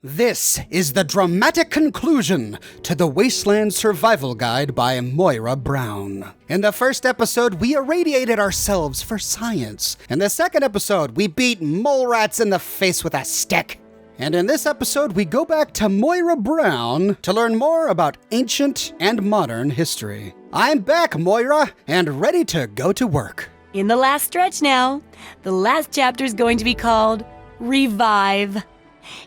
This is the dramatic conclusion to the Wasteland Survival Guide by Moira Brown. In the first episode, we irradiated ourselves for science. In the second episode, we beat mole rats in the face with a stick. And in this episode, we go back to Moira Brown to learn more about ancient and modern history. I'm back, Moira, and ready to go to work. In the last stretch now, the last chapter is going to be called Revive.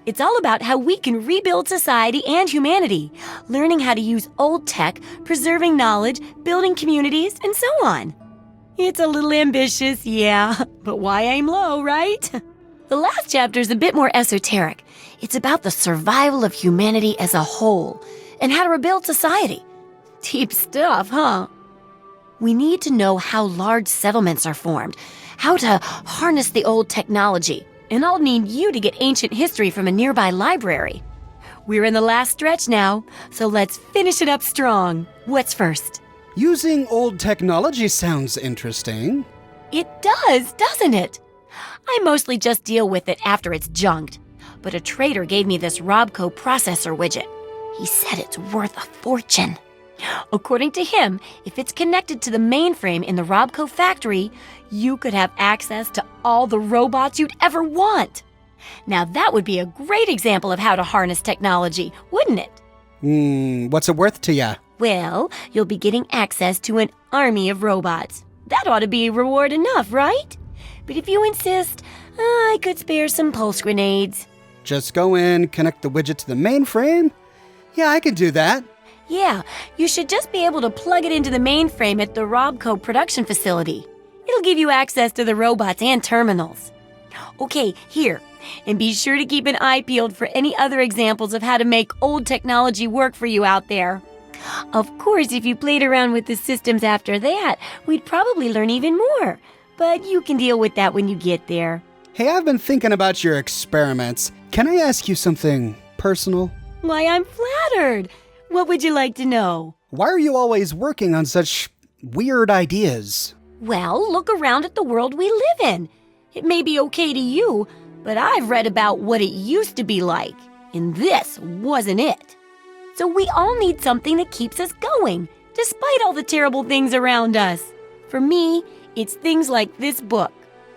It's all about how we can rebuild society and humanity, learning how to use old tech, preserving knowledge, building communities, and so on. It's a little ambitious, yeah, but why aim low, right? The last chapter is a bit more esoteric. It's about the survival of humanity as a whole and how to rebuild society. Deep stuff, huh? We need to know how large settlements are formed, how to harness the old technology, and I'll need you to get ancient history from a nearby library. We're in the last stretch now, so let's finish it up strong. What's first? Using old technology sounds interesting. It does, doesn't it? I mostly just deal with it after it's junked, but a trader gave me this RobCo processor widget. He said it's worth a fortune. According to him, if it's connected to the mainframe in the RobCo factory, you could have access to all the robots you'd ever want. Now that would be a great example of how to harness technology, wouldn't it? What's it worth to ya? Well, you'll be getting access to an army of robots. That ought to be reward enough, right? But if you insist, I could spare some pulse grenades. Just go in, connect the widget to the mainframe? Yeah, I can do that. Yeah, you should just be able to plug it into the mainframe at the RobCo production facility. It'll give you access to the robots and terminals. Okay, here. And be sure to keep an eye peeled for any other examples of how to make old technology work for you out there. Of course, if you played around with the systems after that, we'd probably learn even more. But you can deal with that when you get there. Hey, I've been thinking about your experiments. Can I ask you something personal? Why, I'm flattered. What would you like to know? Why are you always working on such weird ideas? Well, look around at the world we live in. It may be okay to you, but I've read about what it used to be like, and this wasn't it. So we all need something that keeps us going, despite all the terrible things around us. For me, it's things like this book.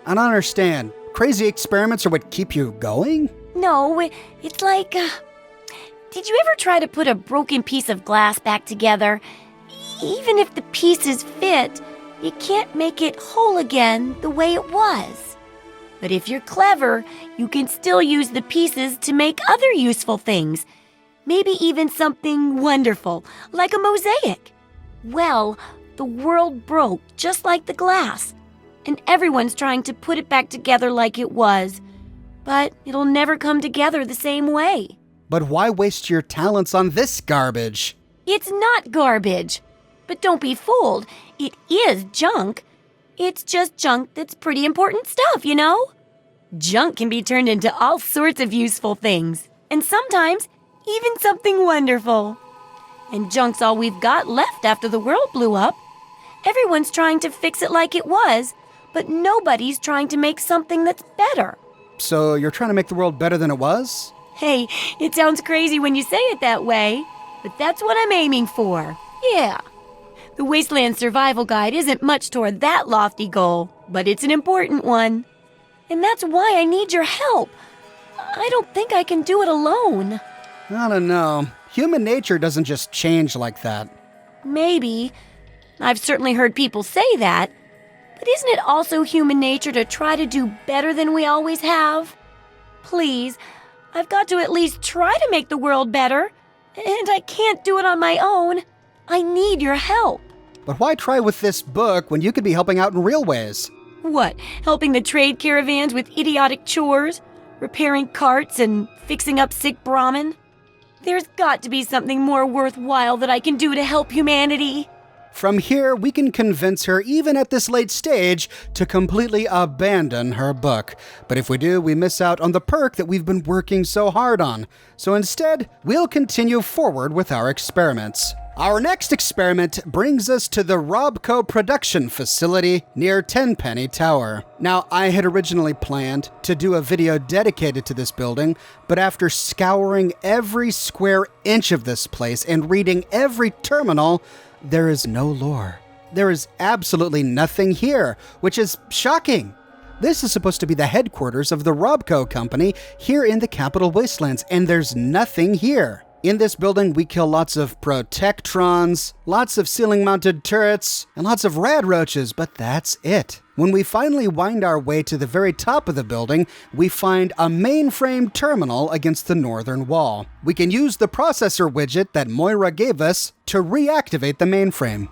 I don't understand. Crazy experiments are what keep you going? No, it's like... Did you ever try to put a broken piece of glass back together? Even if the pieces fit, you can't make it whole again the way it was. But if you're clever, you can still use the pieces to make other useful things. Maybe even something wonderful, like a mosaic. Well, the world broke just like the glass, and everyone's trying to put it back together like it was. But it'll never come together the same way. But why waste your talents on this garbage? It's not garbage. But don't be fooled. It is junk. It's just junk that's pretty important stuff, you know? Junk can be turned into all sorts of useful things. And sometimes, even something wonderful. And junk's all we've got left after the world blew up. Everyone's trying to fix it like it was, but nobody's trying to make something that's better. So you're trying to make the world better than it was? Hey, it sounds crazy when you say it that way, but that's what I'm aiming for. Yeah. The Wasteland Survival Guide isn't much toward that lofty goal, but it's an important one. And that's why I need your help. I don't think I can do it alone. I don't know. Human nature doesn't just change like that. Maybe. I've certainly heard people say that. But isn't it also human nature to try to do better than we always have? Please, I've got to at least try to make the world better. And I can't do it on my own. I need your help. But why try with this book when you could be helping out in real ways? What, helping the trade caravans with idiotic chores? Repairing carts and fixing up sick Brahmin? There's got to be something more worthwhile that I can do to help humanity. From here, we can convince her, even at this late stage, to completely abandon her book. But if we do, we miss out on the perk that we've been working so hard on. So instead, we'll continue forward with our experiments. Our next experiment brings us to the RobCo production facility near Tenpenny Tower. Now, I had originally planned to do a video dedicated to this building, but after scouring every square inch of this place and reading every terminal, there is no lore. There is absolutely nothing here, which is shocking. This is supposed to be the headquarters of the RobCo company here in the capital Wastelands, and there's nothing here. In this building, we kill lots of protectrons, lots of ceiling-mounted turrets, and lots of rad roaches, but that's it. When we finally wind our way to the very top of the building, we find a mainframe terminal against the northern wall. We can use the processor widget that Moira gave us to reactivate the mainframe.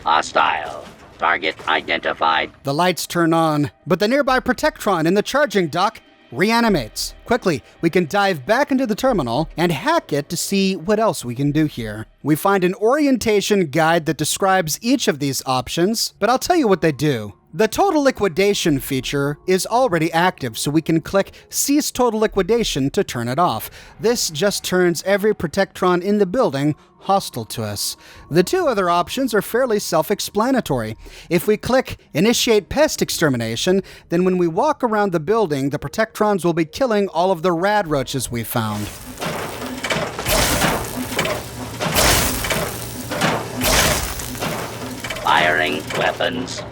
Hostile. Target identified. The lights turn on, but the nearby protectron in the charging dock reanimates. Quickly, we can dive back into the terminal and hack it to see what else we can do here. We find an orientation guide that describes each of these options, but I'll tell you what they do. The total liquidation feature is already active, so we can click Cease Total Liquidation to turn it off. This just turns every protectron in the building hostile to us. The two other options are fairly self-explanatory. If we click Initiate Pest Extermination, then when we walk around the building, the protectrons will be killing all of the rad roaches we found. Firing weapons.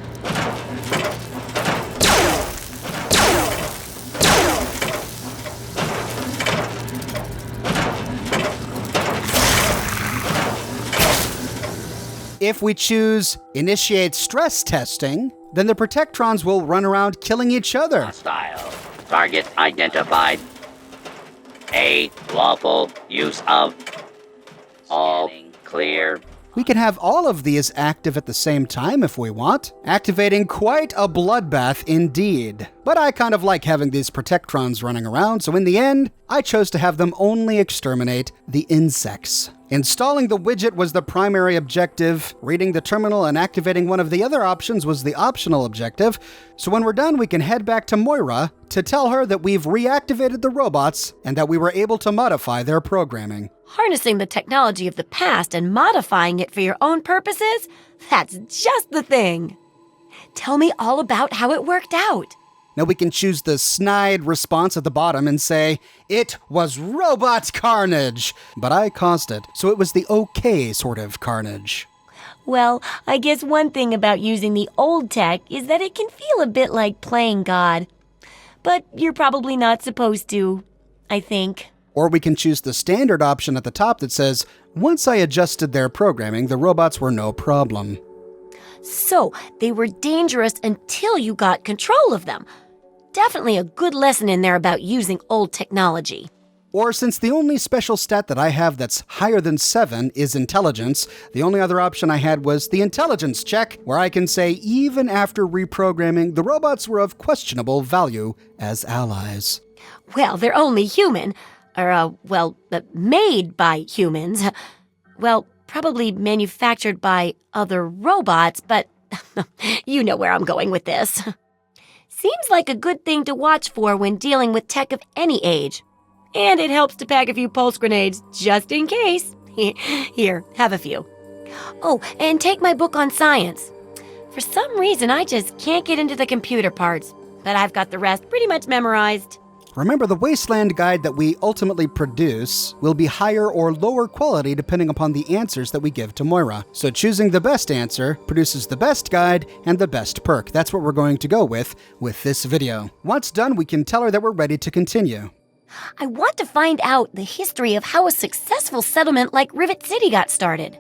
If we choose Initiate Stress Testing, then the protectrons will run around killing each other. Hostile. Target identified. A lawful use of. All clear. We can have all of these active at the same time if we want, activating quite a bloodbath indeed. But I kind of like having these protectrons running around, so in the end, I chose to have them only exterminate the insects. Installing the widget was the primary objective, reading the terminal and activating one of the other options was the optional objective, so when we're done we can head back to Moira to tell her that we've reactivated the robots and that we were able to modify their programming. Harnessing the technology of the past and modifying it for your own purposes? That's just the thing. Tell me all about how it worked out. Now we can choose the snide response at the bottom and say, it was robot carnage, but I caused it, so it was the okay sort of carnage. Well, I guess one thing about using the old tech is that it can feel a bit like playing God. But you're probably not supposed to, I think. Or we can choose the standard option at the top that says, once I adjusted their programming, the robots were no problem. So, they were dangerous until you got control of them. Definitely a good lesson in there about using old technology. Or since the only special stat that I have that's higher than 7 is intelligence, the only other option I had was the intelligence check, where I can say even after reprogramming, the robots were of questionable value as allies. Well, they're only human. Made by humans. Well, probably manufactured by other robots, but you know where I'm going with this. Seems like a good thing to watch for when dealing with tech of any age. And it helps to pack a few pulse grenades, just in case. Here, have a few. Oh, and take my book on science. For some reason, I just can't get into the computer parts, but I've got the rest pretty much memorized. Remember, the Wasteland guide that we ultimately produce will be higher or lower quality depending upon the answers that we give to Moira. So choosing the best answer produces the best guide and the best perk. That's what we're going to go with this video. Once done, we can tell her that we're ready to continue. I want to find out the history of how a successful settlement like Rivet City got started.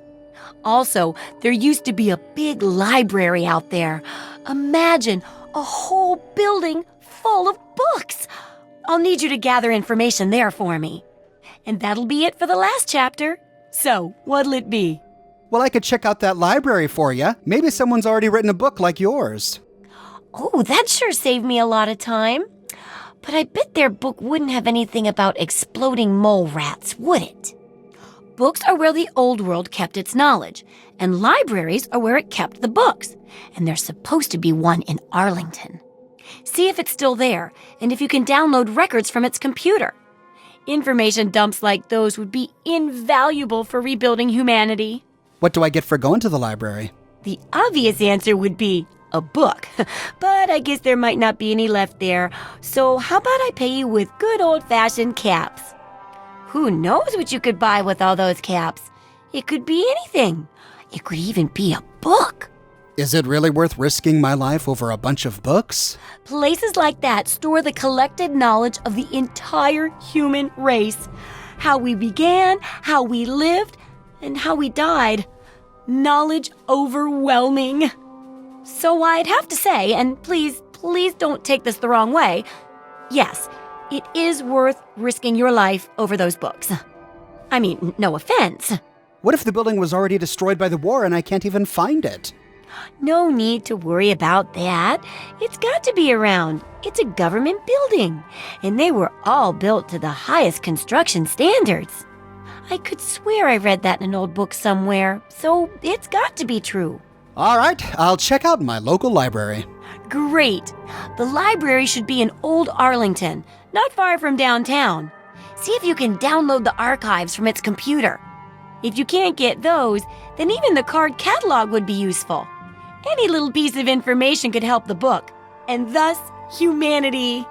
Also, there used to be a big library out there. Imagine a whole building full of books. I'll need you to gather information there for me. And that'll be it for the last chapter. So, what'll it be? Well, I could check out that library for you. Maybe someone's already written a book like yours. Oh, that sure saved me a lot of time. But I bet their book wouldn't have anything about exploding mole rats, would it? Books are where the old world kept its knowledge, and libraries are where it kept the books. And there's supposed to be one in Arlington. See if it's still there, and if you can download records from its computer. Information dumps like those would be invaluable for rebuilding humanity. What do I get for going to the library? The obvious answer would be a book, but I guess there might not be any left there. So how about I pay you with good old-fashioned caps? Who knows what you could buy with all those caps? It could be anything. It could even be a book. Is it really worth risking my life over a bunch of books? Places like that store the collected knowledge of the entire human race. How we began, how we lived, and how we died. Knowledge overwhelming. So I'd have to say, and please don't take this the wrong way, yes, it is worth risking your life over those books. I mean, no offense. What if the building was already destroyed by the war and I can't even find it? No need to worry about that. It's got to be around. It's a government building, and they were all built to the highest construction standards. I could swear I read that in an old book somewhere, so it's got to be true. All right, I'll check out my local library. Great. The library should be in Old Arlington, not far from downtown. See if you can download the archives from its computer. If you can't get those, then even the card catalog would be useful. Any little piece of information could help the book, and thus humanity.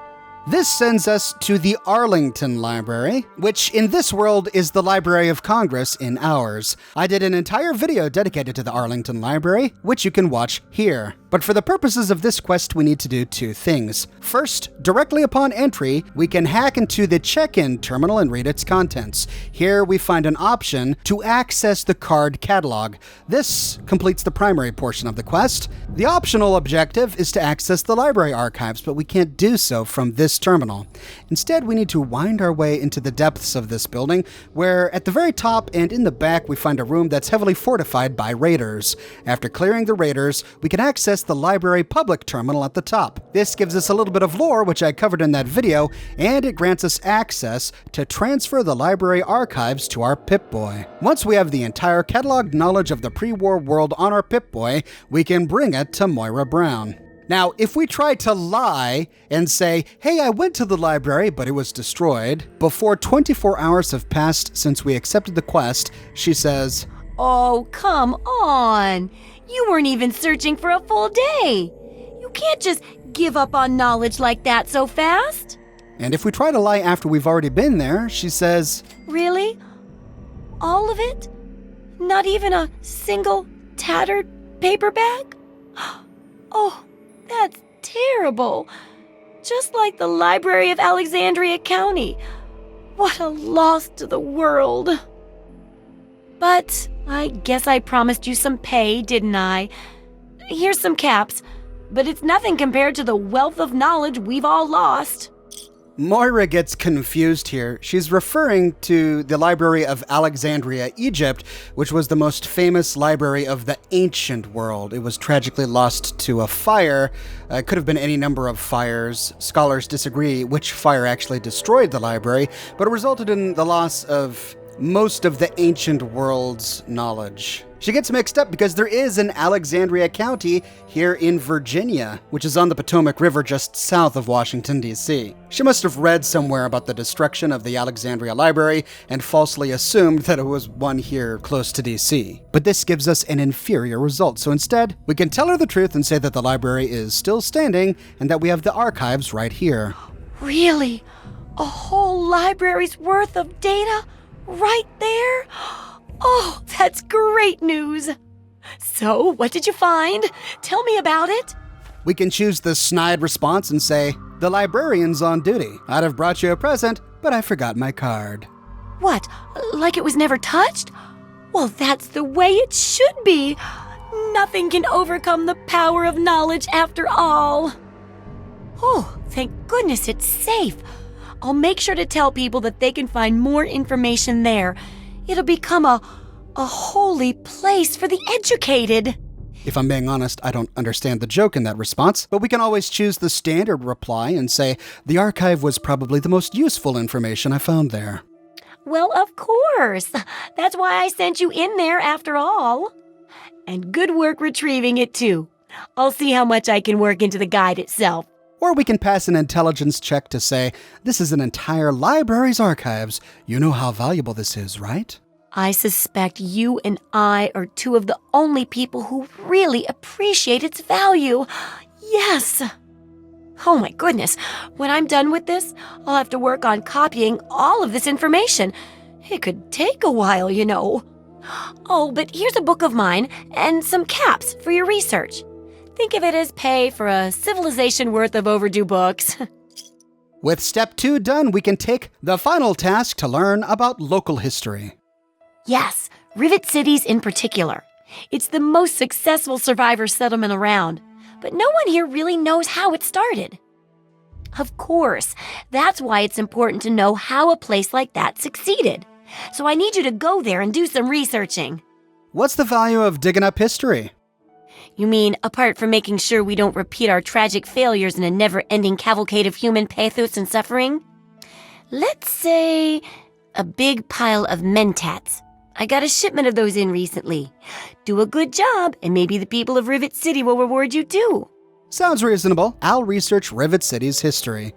This sends us to the Arlington Library, which in this world is the Library of Congress in ours. I did an entire video dedicated to the Arlington Library, which you can watch here. But for the purposes of this quest, we need to do two things. First, directly upon entry, we can hack into the check-in terminal and read its contents. Here we find an option to access the card catalog. This completes the primary portion of the quest. The optional objective is to access the library archives, but we can't do so from this terminal. Instead, we need to wind our way into the depths of this building, where at the very top and in the back we find a room that's heavily fortified by raiders. After clearing the raiders, we can access the library public terminal at the top. This gives us a little bit of lore, which I covered in that video, and it grants us access to transfer the library archives to our Pip-Boy. Once we have the entire cataloged knowledge of the pre-war world on our Pip-Boy, we can bring it to Moira Brown. Now, if we try to lie and say, hey, I went to the library, but it was destroyed, before 24 hours have passed since we accepted the quest, she says, Oh, come on. You weren't even searching for a full day. You can't just give up on knowledge like that so fast. And if we try to lie after we've already been there, she says, Really? All of it? Not even a single tattered paper bag? Oh, that's terrible. Just like the Library of Alexandria County. What a loss to the world. But I guess I promised you some pay, didn't I? Here's some caps, but it's nothing compared to the wealth of knowledge we've all lost. Moira gets confused here. She's referring to the Library of Alexandria, Egypt, which was the most famous library of the ancient world. It was tragically lost to a fire. It could have been any number of fires. Scholars disagree which fire actually destroyed the library, but it resulted in the loss of most of the ancient world's knowledge. She gets mixed up because there is an Alexandria County here in Virginia, which is on the Potomac River just south of Washington, D.C. She must have read somewhere about the destruction of the Alexandria Library and falsely assumed that it was one here close to D.C. But this gives us an inferior result, so instead, we can tell her the truth and say that the library is still standing and that we have the archives right here. Really? A whole library's worth of data? Right there? Oh, that's great news. So, what did you find? Tell me about it. We can choose the snide response and say, the librarian's on duty. I'd have brought you a present, but I forgot my card. What? Like it was never touched? Well, that's the way it should be. Nothing can overcome the power of knowledge after all. Oh, thank goodness it's safe. I'll make sure to tell people that they can find more information there. It'll become a holy place for the educated. If I'm being honest, I don't understand the joke in that response, but we can always choose the standard reply and say, the archive was probably the most useful information I found there. Well, of course. That's why I sent you in there after all. And good work retrieving it, too. I'll see how much I can work into the guide itself. Or we can pass an intelligence check to say, this is an entire library's archives. You know how valuable this is, right? I suspect you and I are two of the only people who really appreciate its value. Yes! Oh my goodness, when I'm done with this, I'll have to work on copying all of this information. It could take a while, you know. Oh, but here's a book of mine and some caps for your research. Think of it as pay for a civilization worth of overdue books. With step 2 done, we can take the final task to learn about local history. Yes, Rivet Cities in particular. It's the most successful survivor settlement around, but no one here really knows how it started. Of course, that's why it's important to know how a place like that succeeded. So I need you to go there and do some researching. What's the value of digging up history? You mean, apart from making sure we don't repeat our tragic failures in a never-ending cavalcade of human pathos and suffering? Let's say a big pile of mentats. I got a shipment of those in recently. Do a good job, and maybe the people of Rivet City will reward you too. Sounds reasonable. I'll research Rivet City's history.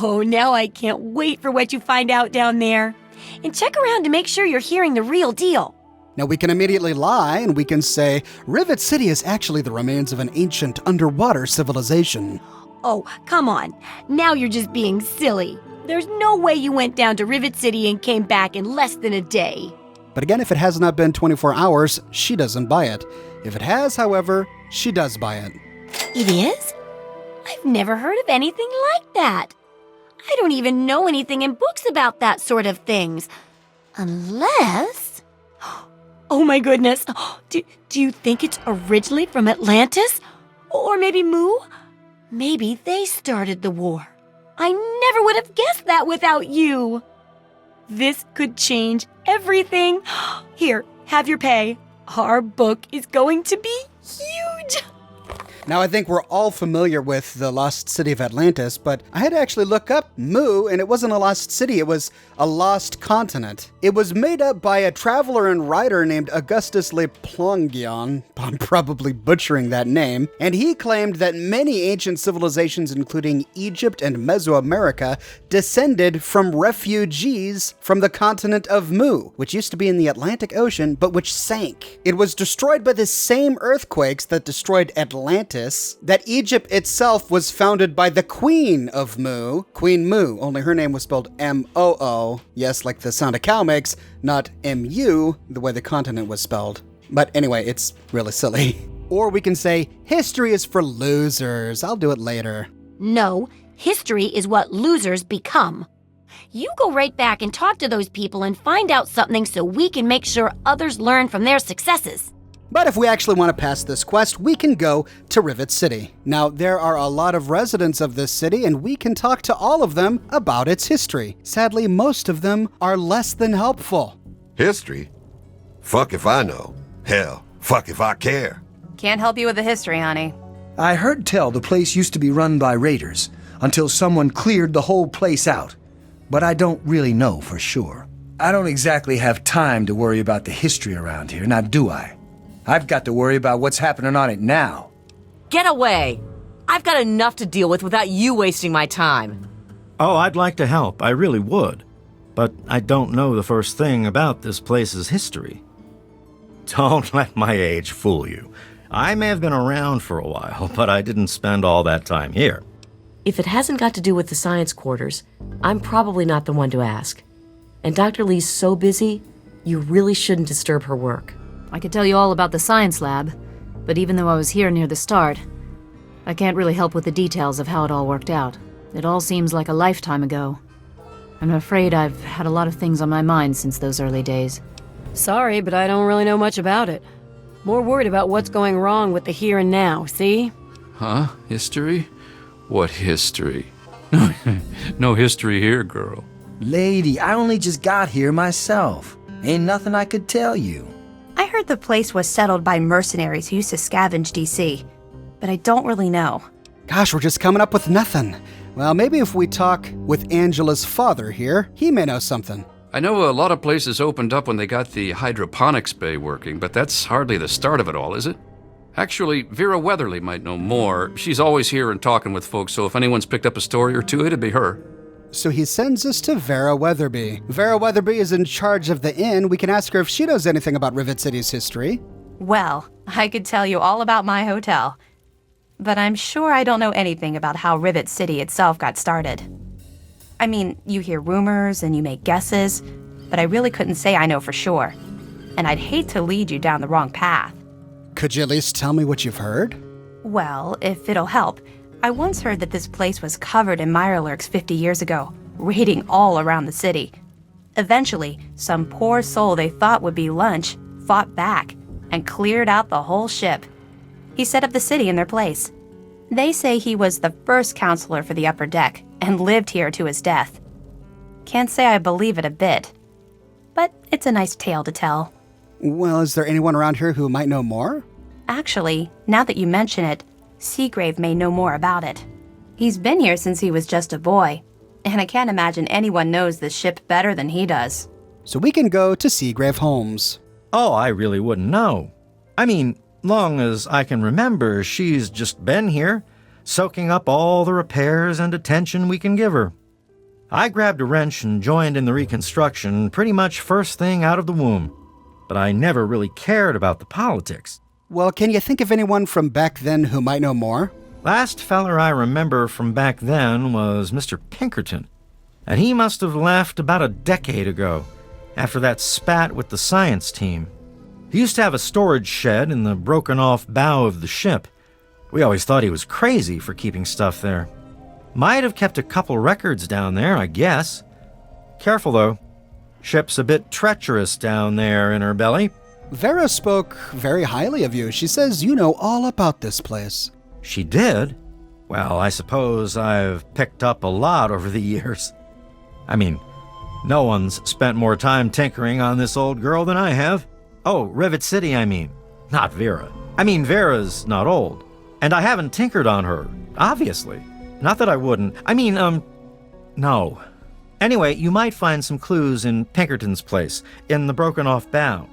Oh, now I can't wait for what you find out down there. And check around to make sure you're hearing the real deal. Now we can immediately lie and we can say, Rivet City is actually the remains of an ancient underwater civilization. Oh, come on. Now you're just being silly. There's no way you went down to Rivet City and came back in less than a day. But again, if it has not been 24 hours, she doesn't buy it. If it has, however, she does buy it. It is? I've never heard of anything like that. I don't even know anything in books about that sort of things. Unless... Oh my goodness. Do you think it's originally from Atlantis? Or maybe Mu? Maybe they started the war. I never would have guessed that without you. This could change everything. Here, have your pay. Our book is going to be huge. Now, I think we're all familiar with the lost city of Atlantis, but I had to actually look up Mu, and it wasn't a lost city, it was a lost continent. It was made up by a traveler and writer named Augustus Le Plongeon. I'm probably butchering that name. And he claimed that many ancient civilizations, including Egypt and Mesoamerica, descended from refugees from the continent of Mu, which used to be in the Atlantic Ocean, but which sank. It was destroyed by the same earthquakes that destroyed Atlantis. That Egypt itself was founded by the Queen of Mu, Queen Mu, only her name was spelled M-O-O. Yes, like the sound a cow makes, not M-U, the way the continent was spelled. But anyway, it's really silly. Or we can say, history is for losers. I'll do it later. No, history is what losers become. You go right back and talk to those people and find out something so we can make sure others learn from their successes. But if we actually want to pass this quest, we can go to Rivet City. Now, there are a lot of residents of this city, and we can talk to all of them about its history. Sadly, most of them are less than helpful. History? Fuck if I know. Hell, fuck if I care. Can't help you with the history, honey. I heard tell the place used to be run by raiders until someone cleared the whole place out. But I don't really know for sure. I don't exactly have time to worry about the history around here, now do I? I've got to worry about what's happening on it now. Get away! I've got enough to deal with without you wasting my time. Oh, I'd like to help, I really would. But I don't know the first thing about this place's history. Don't let my age fool you. I may have been around for a while, but I didn't spend all that time here. If it hasn't got to do with the science quarters, I'm probably not the one to ask. And Dr. Lee's so busy, you really shouldn't disturb her work. I could tell you all about the science lab, but even though I was here near the start, I can't really help with the details of how it all worked out. It all seems like a lifetime ago. I'm afraid I've had a lot of things on my mind since those early days. Sorry, but I don't really know much about it. More worried about what's going wrong with the here and now, see? Huh? History? What history? No history here, girl. Lady, I only just got here myself. Ain't nothing I could tell you. I heard the place was settled by mercenaries who used to scavenge DC, but I don't really know. Gosh, we're just coming up with nothing. Well, maybe if we talk with Angela's father here, he may know something. I know a lot of places opened up when they got the hydroponics bay working, but that's hardly the start of it all, is it? Actually, Vera Weatherly might know more. She's always here and talking with folks, so if anyone's picked up a story or two, it'd be her. So he sends us to Vera Weatherby. Vera Weatherby is in charge of the inn. We can ask her if she knows anything about Rivet City's history. Well, I could tell you all about my hotel. But I'm sure I don't know anything about how Rivet City itself got started. I mean, you hear rumors and you make guesses, but I really couldn't say I know for sure. And I'd hate to lead you down the wrong path. Could you at least tell me what you've heard? Well, if it'll help, I once heard that this place was covered in mirelurks 50 years ago, raiding all around the city. Eventually, some poor soul they thought would be lunch fought back and cleared out the whole ship. He set up the city in their place. They say he was the first counselor for the upper deck and lived here to his death. Can't say I believe it a bit, but it's a nice tale to tell. Well, is there anyone around here who might know more? Actually, now that you mention it, Seagrave may know more about it. He's been here since he was just a boy, and I can't imagine anyone knows this ship better than he does. So we can go to Seagrave Holmes. Oh, I really wouldn't know. I mean, long as I can remember, she's just been here, soaking up all the repairs and attention we can give her. I grabbed a wrench and joined in the reconstruction pretty much first thing out of the womb, but I never really cared about the politics. Well, can you think of anyone from back then who might know more? Last feller I remember from back then was Mr. Pinkerton, and he must have left about a decade ago, after that spat with the science team. He used to have a storage shed in the broken-off bow of the ship. We always thought he was crazy for keeping stuff there. Might have kept a couple records down there, I guess. Careful, though. Ship's a bit treacherous down there in her belly. Vera spoke very highly of you. She says you know all about this place. She did? Well, I suppose I've picked up a lot over the years. I mean, no one's spent more time tinkering on this old girl than I have. Oh, Rivet City, I mean. Not Vera. I mean, Vera's not old. And I haven't tinkered on her, obviously. Not that I wouldn't. I mean, no. Anyway, you might find some clues in Pinkerton's place, in the broken-off bow.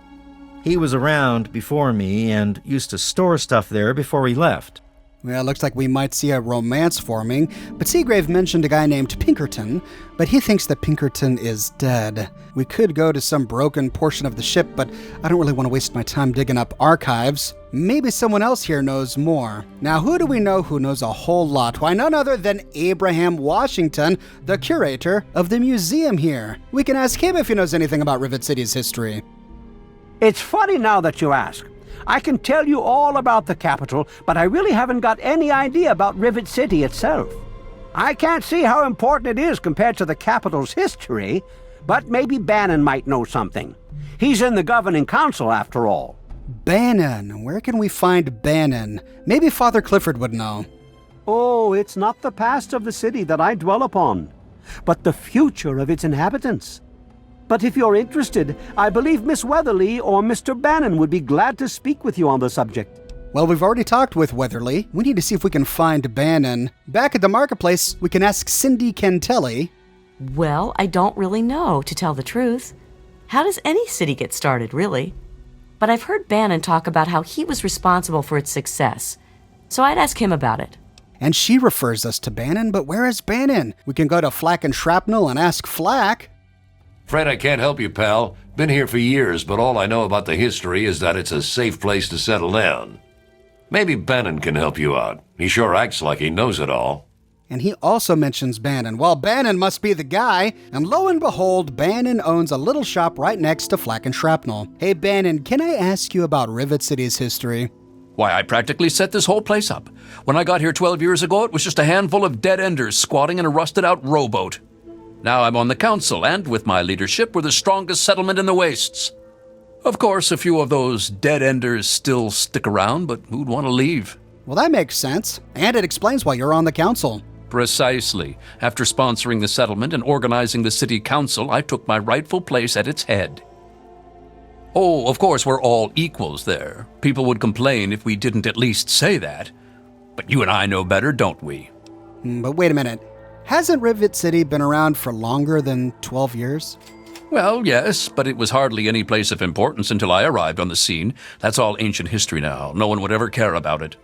He was around before me and used to store stuff there before he left. Well, looks like we might see a romance forming, but Seagrave mentioned a guy named Pinkerton, but he thinks that Pinkerton is dead. We could go to some broken portion of the ship, but I don't really want to waste my time digging up archives. Maybe someone else here knows more. Now, who do we know who knows a whole lot? Why, none other than Abraham Washington, the curator of the museum here. We can ask him if he knows anything about Rivet City's history. It's funny now that you ask. I can tell you all about the capital, but I really haven't got any idea about Rivet City itself. I can't see how important it is compared to the capital's history, but maybe Bannon might know something. He's in the governing council, after all. Bannon. Where can we find Bannon? Maybe Father Clifford would know. Oh, it's not the past of the city that I dwell upon, but the future of its inhabitants. But if you're interested, I believe Miss Weatherly or Mr. Bannon would be glad to speak with you on the subject. Well, we've already talked with Weatherly. We need to see if we can find Bannon. Back at the marketplace, we can ask Cindy Cantelli. Well, I don't really know, to tell the truth. How does any city get started, really? But I've heard Bannon talk about how he was responsible for its success, so I'd ask him about it. And she refers us to Bannon, but where is Bannon? We can go to Flack and Shrapnel and ask Flack. Fred, I can't help you, pal. Been here for years, but all I know about the history is that it's a safe place to settle down. Maybe Bannon can help you out. He sure acts like he knows it all. And he also mentions Bannon. Well, Bannon must be the guy. And lo and behold, Bannon owns a little shop right next to Flack and Shrapnel. Hey, Bannon, can I ask you about Rivet City's history? Why, I practically set this whole place up. When I got here 12 years ago, it was just a handful of dead-enders squatting in a rusted-out rowboat. Now I'm on the council, and with my leadership, we're the strongest settlement in the wastes. Of course, a few of those dead-enders still stick around, but who'd want to leave? Well, that makes sense, and it explains why you're on the council. Precisely. After sponsoring the settlement and organizing the city council, I took my rightful place at its head. Oh, of course, we're all equals there. People would complain if we didn't at least say that. But you and I know better, don't we? But wait a minute. Hasn't Rivet City been around for longer than 12 years? Well, yes, but it was hardly any place of importance until I arrived on the scene. That's all ancient history now. No one would ever care about it.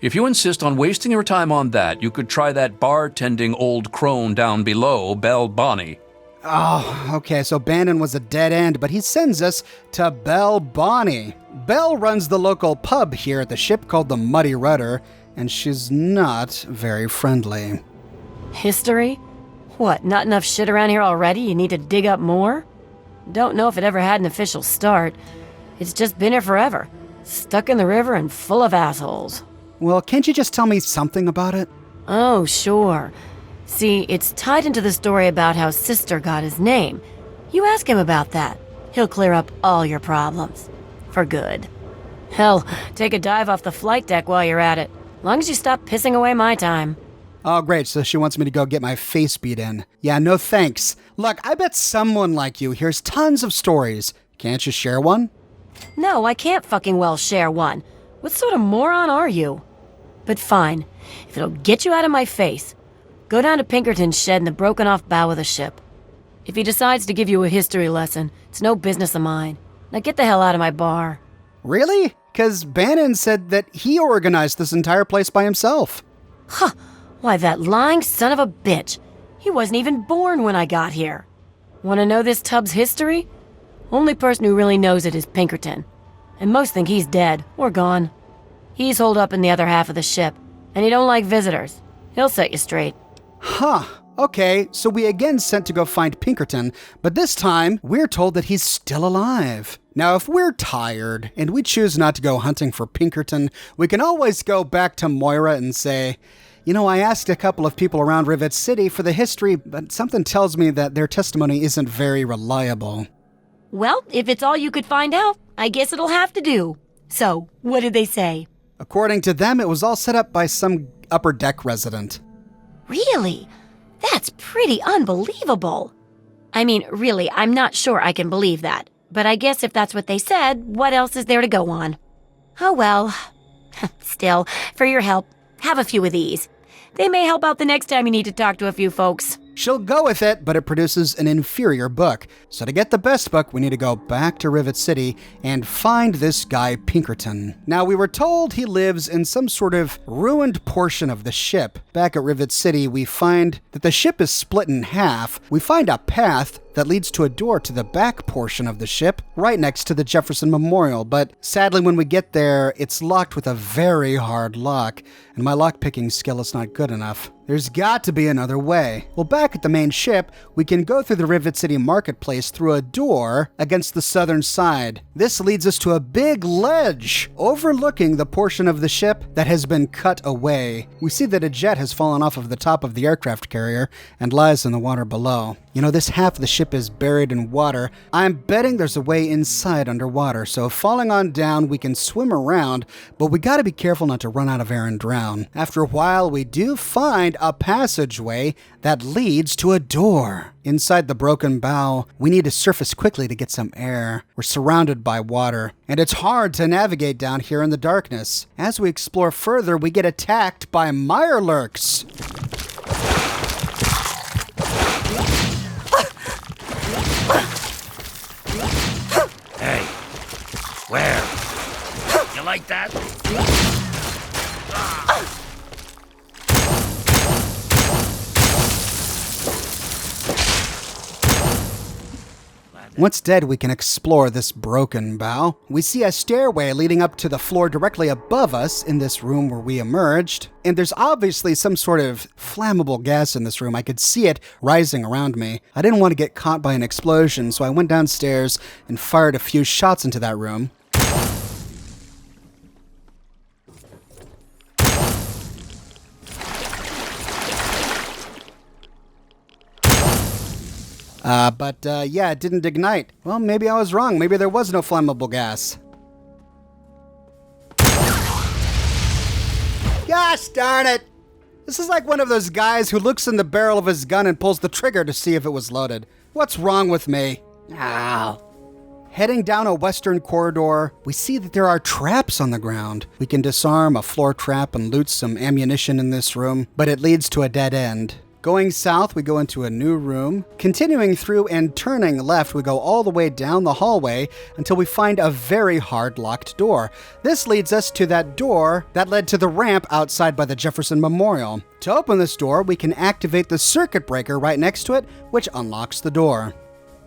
If you insist on wasting your time on that, you could try that bartending old crone down below, Belle Bonnie. Oh, okay, so Bannon was a dead end, but he sends us to Belle Bonnie. Belle runs the local pub here at the ship called the Muddy Rudder, and she's not very friendly. History? What, not enough shit around here already? You need to dig up more? Don't know if it ever had an official start. It's just been here forever. Stuck in the river and full of assholes. Well, can't you just tell me something about it? Oh, sure. See, it's tied into the story about how Sister got his name. You ask him about that. He'll clear up all your problems. For good. Hell, take a dive off the flight deck while you're at it. Long as you stop pissing away my time. Oh, great, so she wants me to go get my face beat in. Yeah, no thanks. Look, I bet someone like you hears tons of stories. Can't you share one? No, I can't fucking well share one. What sort of moron are you? But fine, if it'll get you out of my face, go down to Pinkerton's shed in the broken-off bow of the ship. If he decides to give you a history lesson, it's no business of mine. Now get the hell out of my bar. Really? Because Bannon said that he organized this entire place by himself. Huh. Why, that lying son of a bitch. He wasn't even born when I got here. Want to know this tub's history? Only person who really knows it is Pinkerton. And most think he's dead or gone. He's holed up in the other half of the ship, and he don't like visitors. He'll set you straight. Huh. Okay, so we again sent to go find Pinkerton, but this time we're told that he's still alive. Now, if we're tired and we choose not to go hunting for Pinkerton, we can always go back to Moira and say, you know, I asked a couple of people around Rivet City for the history, but something tells me that their testimony isn't very reliable. Well, if it's all you could find out, I guess it'll have to do. So, what did they say? According to them, it was all set up by some upper deck resident. Really? That's pretty unbelievable. I mean, really, I'm not sure I can believe that. But I guess if that's what they said, what else is there to go on? Oh well. Still, for your help, have a few of these. They may help out the next time you need to talk to a few folks. She'll go with it, but it produces an inferior book. So to get the best book, we need to go back to Rivet City and find this guy Pinkerton. Now, we were told he lives in some sort of ruined portion of the ship. Back at Rivet City, we find that the ship is split in half. We find a path that leads to a door to the back portion of the ship, right next to the Jefferson Memorial. But sadly, when we get there, it's locked with a very hard lock, and my lockpicking skill is not good enough. There's got to be another way. Well, back at the main ship, we can go through the Rivet City marketplace through a door against the southern side. This leads us to a big ledge overlooking the portion of the ship that has been cut away. We see that a jet has fallen off of the top of the aircraft carrier and lies in the water below. You know, this half of the ship is buried in water. I'm betting there's a way inside underwater, so falling on down, we can swim around, but we gotta be careful not to run out of air and drown. After a while, we do find a passageway that leads to a door. Inside the broken bow, we need to surface quickly to get some air. We're surrounded by water, and it's hard to navigate down here in the darkness. As we explore further, we get attacked by mirelurks. Hey, where? You like that? Once dead, we can explore this broken bow. We see a stairway leading up to the floor directly above us in this room where we emerged. And there's obviously some sort of flammable gas in this room. I could see it rising around me. I didn't want to get caught by an explosion, so I went downstairs and fired a few shots into that room. But yeah, it didn't ignite. Well, maybe I was wrong. Maybe there was no flammable gas. Gosh darn it! This is like one of those guys who looks in the barrel of his gun and pulls the trigger to see if it was loaded. What's wrong with me? Ow. Heading down a western corridor, we see that there are traps on the ground. We can disarm a floor trap and loot some ammunition in this room, but it leads to a dead end. Going south, we go into a new room. Continuing through and turning left, we go all the way down the hallway until we find a very hard locked door. This leads us to that door that led to the ramp outside by the Jefferson Memorial. To open this door, we can activate the circuit breaker right next to it, which unlocks the door.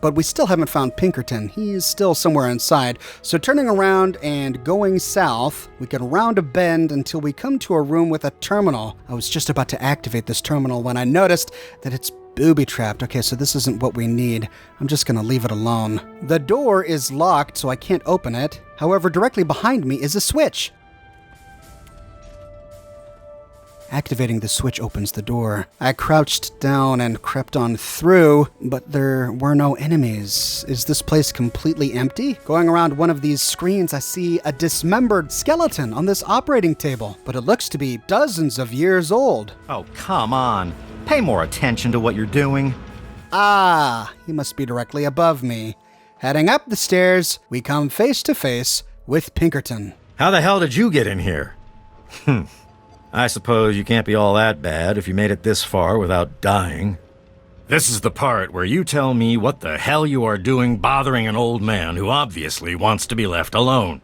But we still haven't found Pinkerton. He's still somewhere inside. So turning around and going south, we can round a bend until we come to a room with a terminal. I was just about to activate this terminal when I noticed that it's booby-trapped. Okay, so this isn't what we need. I'm just gonna leave it alone. The door is locked, so I can't open it. However, directly behind me is a switch. Activating the switch opens the door. I crouched down and crept on through, but there were no enemies. Is this place completely empty? Going around one of these screens, I see a dismembered skeleton on this operating table, but it looks to be dozens of years old. Oh, come on. Pay more attention to what you're doing. Ah, he must be directly above me. Heading up the stairs, we come face to face with Pinkerton. How the hell did you get in here? I suppose you can't be all that bad if you made it this far without dying. This is the part where you tell me what the hell you are doing bothering an old man who obviously wants to be left alone.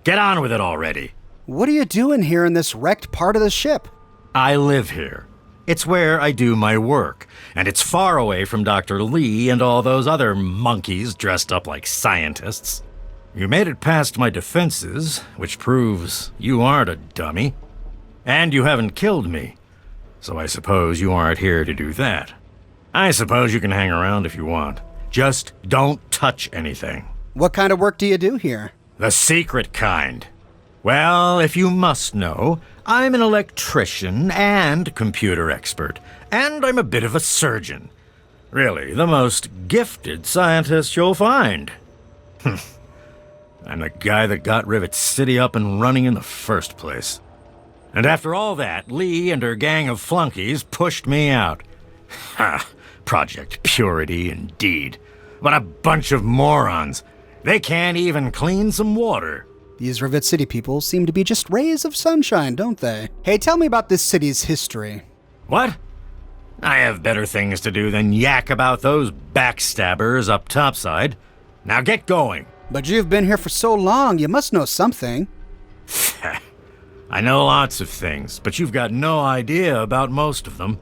Get on with it already. What are you doing here in this wrecked part of the ship? I live here. It's where I do my work, and it's far away from Dr. Lee and all those other monkeys dressed up like scientists. You made it past my defenses, which proves you aren't a dummy. And you haven't killed me, so I suppose you aren't here to do that. I suppose you can hang around if you want. Just don't touch anything. What kind of work do you do here? The secret kind. Well, if you must know, I'm an electrician and computer expert, and I'm a bit of a surgeon. Really, the most gifted scientist you'll find. I'm the guy that got Rivet City up and running in the first place. And after all that, Lee and her gang of flunkies pushed me out. Ha! Project Purity, indeed. What a bunch of morons. They can't even clean some water. These Rivet City people seem to be just rays of sunshine, don't they? Hey, tell me about this city's history. What? I have better things to do than yak about those backstabbers up topside. Now get going. But you've been here for so long, you must know something. I know lots of things, but you've got no idea about most of them.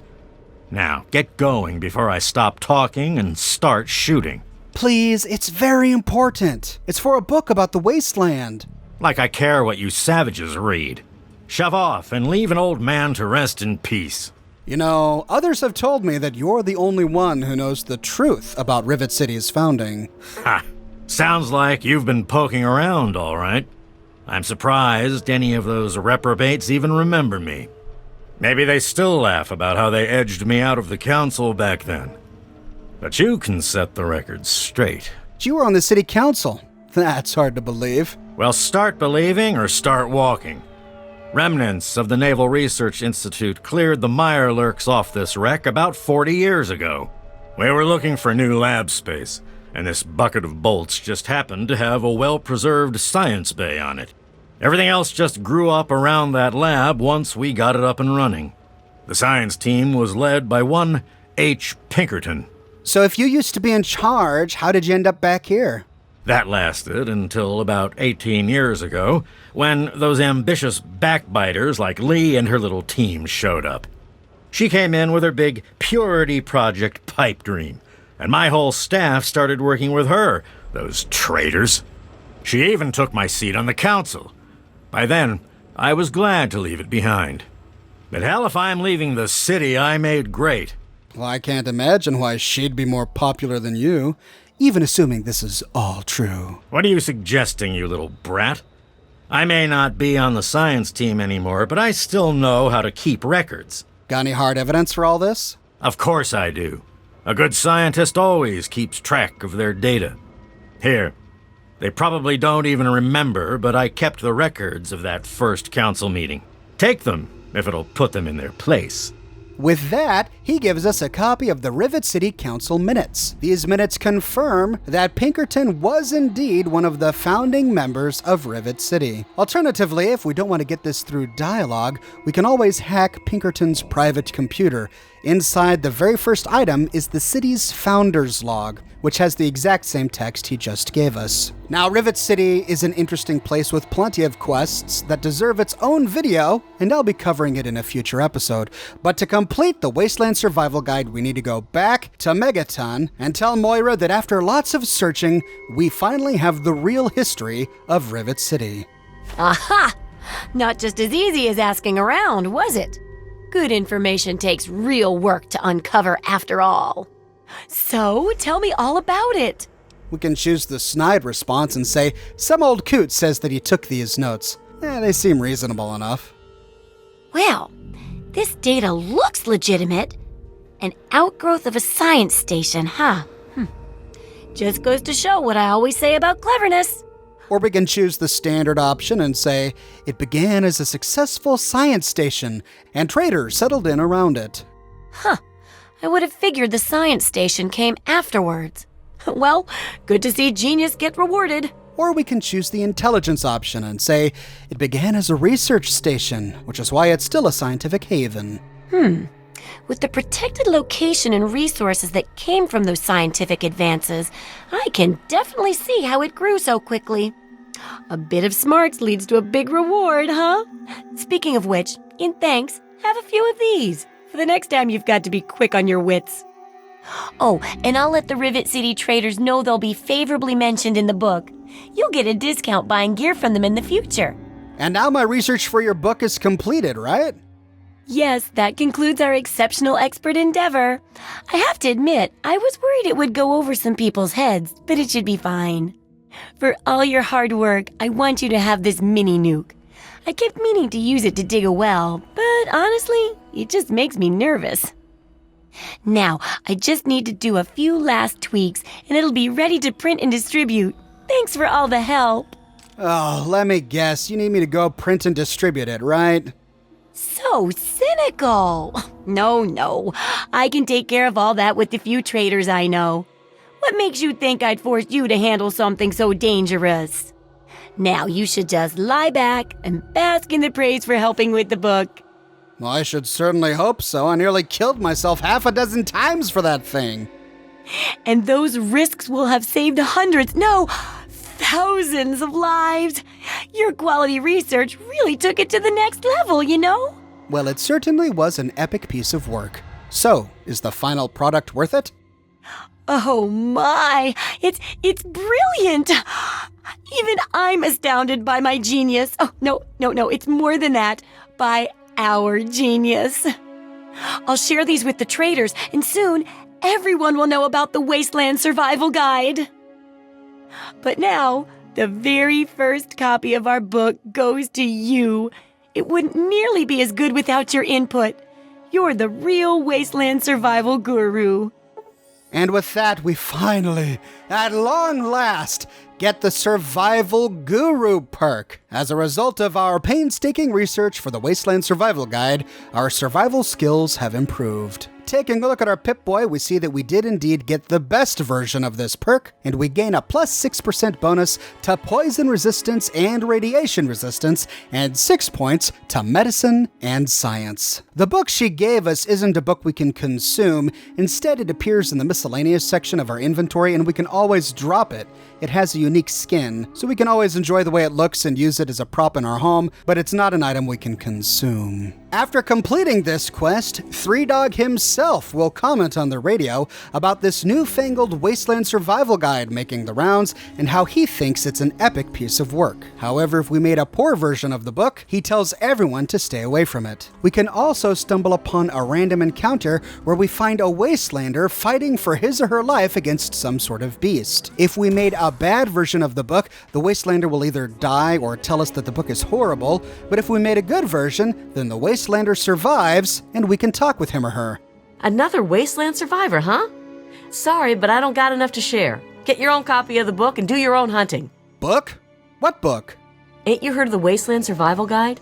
Now, get going before I stop talking and start shooting. Please, it's very important. It's for a book about the Wasteland. Like I care what you savages read. Shove off and leave an old man to rest in peace. You know, others have told me that you're the only one who knows the truth about Rivet City's founding. Ha! Sounds like you've been poking around, all right. I'm surprised any of those reprobates even remember me. Maybe they still laugh about how they edged me out of the council back then. But you can set the record straight. You were on the city council. That's hard to believe. Well, start believing or start walking. Remnants of the Naval Research Institute cleared the Mirelurks off this wreck about 40 years ago. We were looking for new lab space, and this bucket of bolts just happened to have a well-preserved science bay on it. Everything else just grew up around that lab once we got it up and running. The science team was led by one H. Pinkerton. So if you used to be in charge, how did you end up back here? That lasted until about 18 years ago, when those ambitious backbiters like Lee and her little team showed up. She came in with her big Purity Project pipe dream, and my whole staff started working with her, those traitors. She even took my seat on the council. By then, I was glad to leave it behind. But hell, if I'm leaving the city I made great. Well, I can't imagine why she'd be more popular than you, even assuming this is all true. What are you suggesting, you little brat? I may not be on the science team anymore, but I still know how to keep records. Got any hard evidence for all this? Of course I do. A good scientist always keeps track of their data. Here, they probably don't even remember, but I kept the records of that first council meeting. Take them, if it'll put them in their place. With that, he gives us a copy of the Rivet City Council minutes. These minutes confirm that Pinkerton was indeed one of the founding members of Rivet City. Alternatively, if we don't want to get this through dialogue, we can always hack Pinkerton's private computer. Inside the very first item is the city's founder's log, which has the exact same text he just gave us. Now, Rivet City is an interesting place with plenty of quests that deserve its own video, and I'll be covering it in a future episode. But to complete the Wasteland Survival Guide, we need to go back to Megaton and tell Moira that after lots of searching, we finally have the real history of Rivet City. Aha! Not just as easy as asking around, was it? Good information takes real work to uncover after all. So, tell me all about it. We can choose the snide response and say, some old coot says that he took these notes. They seem reasonable enough. Well, this data looks legitimate. An outgrowth of a science station, huh? Just goes to show what I always say about cleverness. Or we can choose the standard option and say, it began as a successful science station, and traders settled in around it. I would have figured the science station came afterwards. Well, good to see genius get rewarded. Or we can choose the intelligence option and say, it began as a research station, which is why it's still a scientific haven. With the protected location and resources that came from those scientific advances, I can definitely see how it grew so quickly. A bit of smarts leads to a big reward, huh? Speaking of which, in thanks, have a few of these for the next time you've got to be quick on your wits. Oh, and I'll let the Rivet City traders know they'll be favorably mentioned in the book. You'll get a discount buying gear from them in the future. And now my research for your book is completed, right? Yes, that concludes our exceptional expert endeavor. I have to admit, I was worried it would go over some people's heads, but it should be fine. For all your hard work, I want you to have this mini nuke. I kept meaning to use it to dig a well, but honestly, it just makes me nervous. Now, I just need to do a few last tweaks, and it'll be ready to print and distribute. Thanks for all the help. Oh, let me guess. You need me to go print and distribute it, right? So cynical. No. I can take care of all that with the few traders I know. What makes you think I'd force you to handle something so dangerous? Now you should just lie back and bask in the praise for helping with the book. Well, I should certainly hope so. I nearly killed myself half a dozen times for that thing. And those risks will have saved hundreds, no, thousands of lives. Your quality research really took it to the next level, you know? Well, it certainly was an epic piece of work. So, is the final product worth it? Oh my, it's brilliant. Even I'm astounded by my genius. Oh, no, it's more than that. By our genius. I'll share these with the traders, and soon everyone will know about the Wasteland Survival Guide. But now, the very first copy of our book goes to you. It wouldn't nearly be as good without your input. You're the real Wasteland Survival Guru. And with that, we finally, at long last, get the Survival Guru perk. As a result of our painstaking research for the Wasteland Survival Guide, our survival skills have improved. Taking a look at our Pip-Boy, we see that we did indeed get the best version of this perk, and we gain a plus 6% bonus to poison resistance and radiation resistance, and 6 points to medicine and science. The book she gave us isn't a book we can consume. Instead, it appears in the miscellaneous section of our inventory, and we can always drop it. It has a unique skin, so we can always enjoy the way it looks and use it as a prop in our home, but it's not an item we can consume. After completing this quest, Three Dog himself will comment on the radio about this newfangled Wasteland Survival Guide making the rounds and how he thinks it's an epic piece of work. However, if we made a poor version of the book, he tells everyone to stay away from it. We can also stumble upon a random encounter where we find a Wastelander fighting for his or her life against some sort of beast. If we made a bad version of the book, the Wastelander will either die or tell us that the book is horrible, but if we made a good version, then the Wastelander survives and we can talk with him or her. Another Wasteland survivor, huh? Sorry, but I don't got enough to share. Get your own copy of the book and do your own hunting. Book? What book? Ain't you heard of the Wasteland Survival Guide?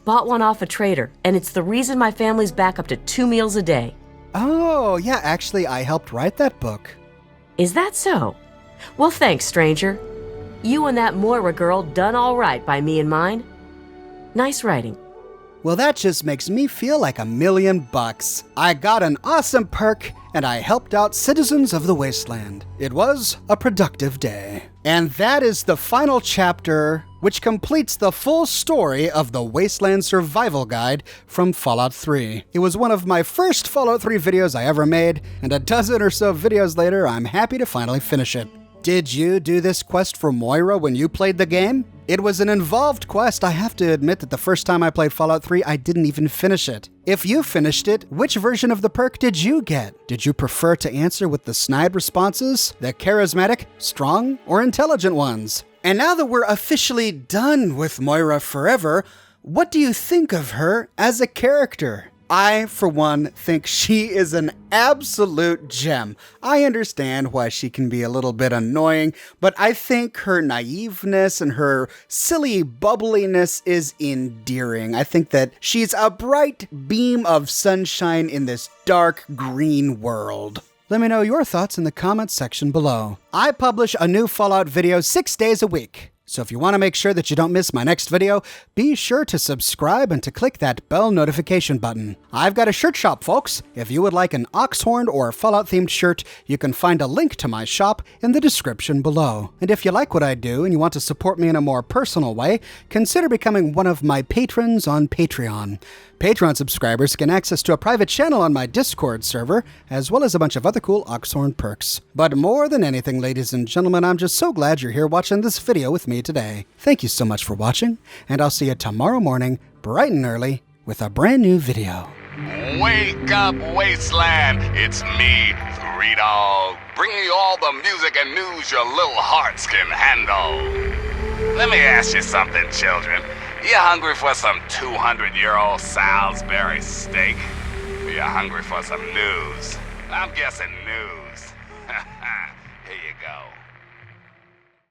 Bought one off a trader, and it's the reason my family's back up to 2 meals a day. Oh, yeah, actually, I helped write that book. Is that so? Well, thanks, stranger. You and that Moira girl done all right by me and mine. Nice writing. Well, that just makes me feel like $1,000,000. I got an awesome perk, and I helped out citizens of the Wasteland. It was a productive day. And that is the final chapter, which completes the full story of the Wasteland Survival Guide from Fallout 3. It was one of my first Fallout 3 videos I ever made, and a dozen or so videos later, I'm happy to finally finish it. Did you do this quest for Moira when you played the game? It was an involved quest. I have to admit that the first time I played Fallout 3, I didn't even finish it. If you finished it, which version of the perk did you get? Did you prefer to answer with the snide responses, the charismatic, strong, or intelligent ones? And now that we're officially done with Moira forever, what do you think of her as a character? I, for one, think she is an absolute gem. I understand why she can be a little bit annoying, but I think her naiveness and her silly bubbliness is endearing. I think that she's a bright beam of sunshine in this dark green world. Let me know your thoughts in the comments section below. I publish a new Fallout video 6 days a week. So if you want to make sure that you don't miss my next video, be sure to subscribe and to click that bell notification button. I've got a shirt shop, folks. If you would like an Oxhorn or Fallout-themed shirt, you can find a link to my shop in the description below. And if you like what I do and you want to support me in a more personal way, consider becoming one of my patrons on Patreon. Patreon subscribers get access to a private channel on my Discord server, as well as a bunch of other cool Oxhorn perks. But more than anything, ladies and gentlemen, I'm just so glad you're here watching this video with me today. Thank you so much for watching, and I'll see you tomorrow morning, bright and early, with a brand new video. Wake up, Wasteland! It's me, 3Dog, bringing you all the music and news your little hearts can handle. Let me ask you something, children. You hungry for some 200-year-old Salisbury steak? Or you hungry for some news? I'm guessing news. Here you go.